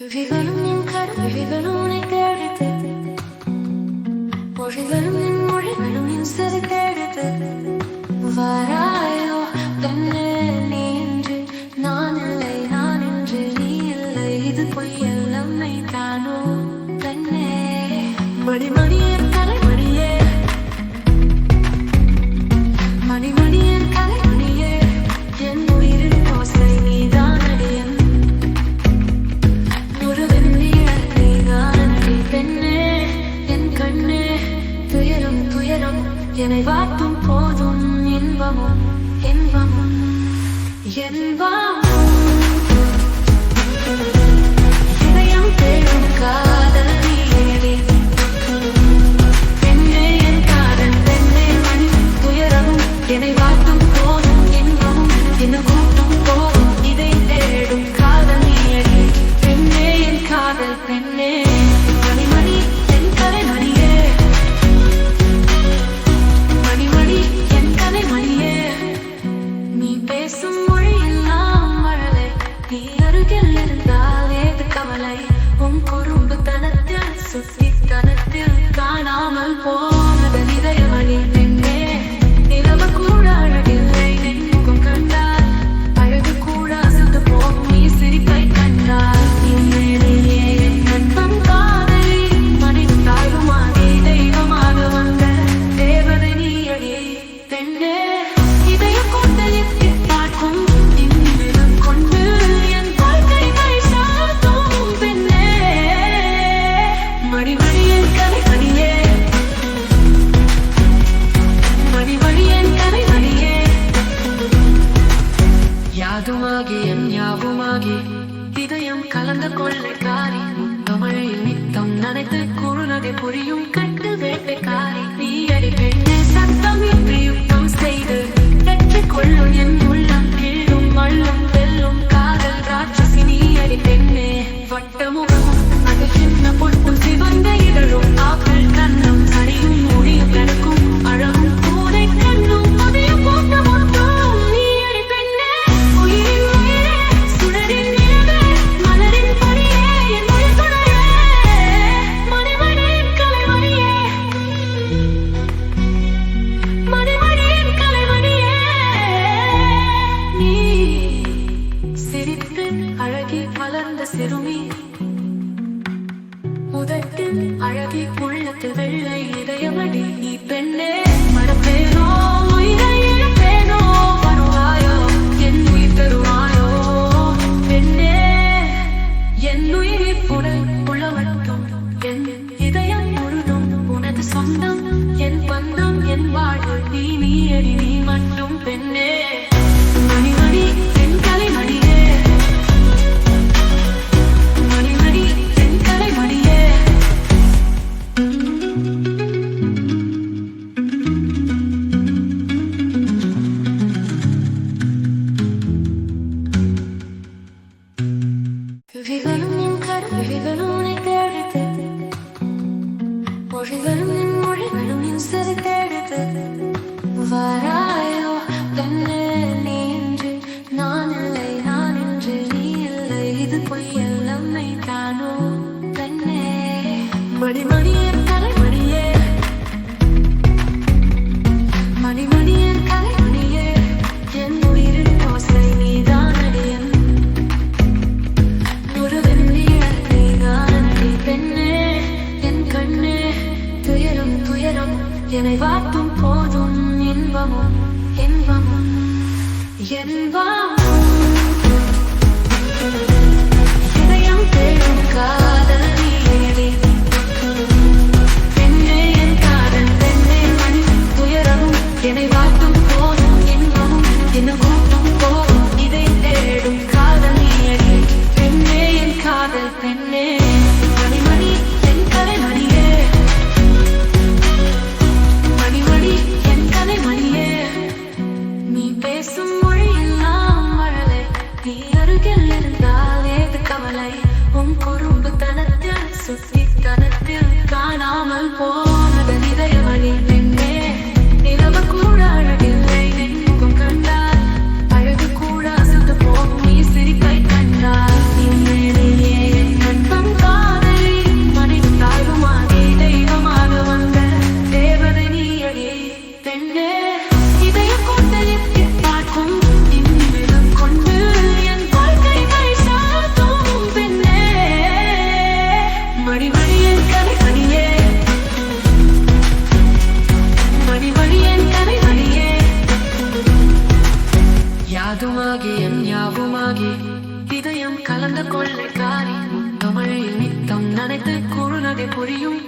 விழிகளும் என் கருவிழிகளும் உன்னை தேடுது, மொழிகளும் என் மொழிகளும் என் செவி தேடுது. வாராயோ பெண்ணே நீ என்று, நான் இல்லை நான் என்று நீ இல்லை, இது பொய்யெல்லாம் மெய்தானோ பெண்ணே. மணிமணியே கலைமணியே, மணிமணியே கலைமணியே, என் உயிரின் ஓசை நீதான் அடியன். துயரம் துயரம் என்னை வாட்டும் போதும், இன்பமும் இன்பமும் என்பமும். இதயம் தேடும் காதல் நீயடி பெண்ணே, என் காதல் பெண்ணே. மணி துயரமும் என்னை வாட்டும் போதும், இன்பமும் என்ன கூட்டும் போதும். இதை தேடும் காதல் நீயடி பெண்ணே, என் காதல் பெண்ணே. மணிமணி என் கலைமணியே, மணிமணி என் கலைமணியே, நீ பேசும் மொழியெல்லாம் மழலை. நீ அருகில் இருந்தால் ஏது கவலை? உன் குறும்புத்தனத்தில் சுத்தித்தனத்தில் காணாமல் போனது இதயமணி பெண்ணே. நிலவு கூட அழகில்லை நின் முகம் கண்டால், அழகு கூட அசந்து போகும் நீ சிரிப்பை கண்டால். நீயே என் நண்பன் காதலி, மனித தாயுமாகி தெய்வமாக வந்த தேவதை நீயடி பெண்ணே. இதயம் கொண்டு எத்தி பார்க்கும் இந்நிலம் கொண்டு என் வாழ்க்கை சாத்தும் பெண்ணே. மணிமணியின் கலைமணியே, மணிமணியின் கலைமணியே, யாதுமாகி என் யாவுமாகி இதயம் கலந்த கொள்ளைக்காரி. தமிழில் நித்தம் நனைத்து குறுநகை புரியும் கட்டு வேட்டைக்காரி. நீ அடி பெண்ணே, சத்தம் இன்றி யுத்தம் செய்து பெற்றுக் கொள்ளும் என் உள்ளம். கீழும் மள்ளும் வெல்லும் காதல் ராட்சசி நீ அடி பெண்ணே. வட்டமுகமும் அது சின்ன பொட்டும் சிவந்த இதழும் ஆப்பிள் கண்ணும் அடியும் முடியும் கணக்கும் அழகும் பூனை கண்ணும் அதைய போட்ட மொத்தம் நீ அடி பெண்ணே. உயிரின் உயிரே, சுடரின் நிலவே, மலரின் பனியே, என் மொழி துணையே. மணிமணியின் கலைமணியே, மணிமணியின் கலைமணியே, நீ சிரித்து அழகி மலர்ந்த சிறுமி, உதட்டில் அழகி உள்ளத்தில் வெள்ளை இதயமடி நீ பெண்ணே. மடப்பேனோ உயிரை இழப்பேனோ, வருவாயோ என் உயிர் தருவாயோ பெண்ணே. என் உயிரில் உடல் உளவட்டும், என் இதயம் முழுதும் உனது சொந்தம். என் பந்தம் என் வாழ்வு நீ நீயடி நீ மட்டும் பெண்ணே. மணிமணி என் கலைமணியே, மணிமணி என் கலைமணியே. விழிகளும் என் கருவிழிகளும் உன்னை தேடுது, மொழிகளும் என் மொழிகளும் என் செவி தேடுது. வாராயோ பெண்ணே நீ என்று, நான் இல்லை நான் என்று நீ இல்லை, இது பொய்யெல்லாம் மெய்தானோ பெண்ணே. மணிமணியே கலைமணியே, மணிமணியே கலைமணியே, என் உயிரின் ஓசை நீதான் அடியன். உறவின் நீழல் நீதான் அடி பெண்ணே, என் கண்ணே. துயரம் துயரம் என்னை வாட்டும் போதும், இன்பமும் இன்பமும் என்பமும். இதயம் தேடும் காதல் நீயடி பெண்ணே, என் காதல் பெண்ணே. மணி துயரமும் என்னை வாட்டும் போதும், இன்பமும் என்ன கூட்டும் போதும். இதை தேடும் காதல் நீயடி பெண்ணே, என் காதல் பெண்ணே. மணிமணி என் கலைமணியே, மணிமணி என் கலைமணியே, நீ பேசும் மொழியெல்லாம் மழலை. நீ அருகில் இருந்தால் ஏது கவலை? உன் குறும்புத்தனத்தில் சுத்தித்தனத்தில் காணாமல் போனது இதயமணி பெண்ணே. நிலவு கூட அழகில்லை நின் முகம் கண்டால், அழகு கூட அசந்து போகும் நீ சிரிப்பை கண்டால். நீயே என் இதயம் கொண்டு எட்டி பார்க்கும் இந்நிமிடம் கொண்டு என் வாழ்க்கையை சாத்தும் பெண்ணே. மணி மணி என் கலை மணியே, மணி மணி என் கலை மணியே. யாதுமாகி என் யாவுமாகி இதயம் கலந்த கொள்ளைக்காரி தமிழில் நித்தம் நனைத்து கூறுனதை புரியும்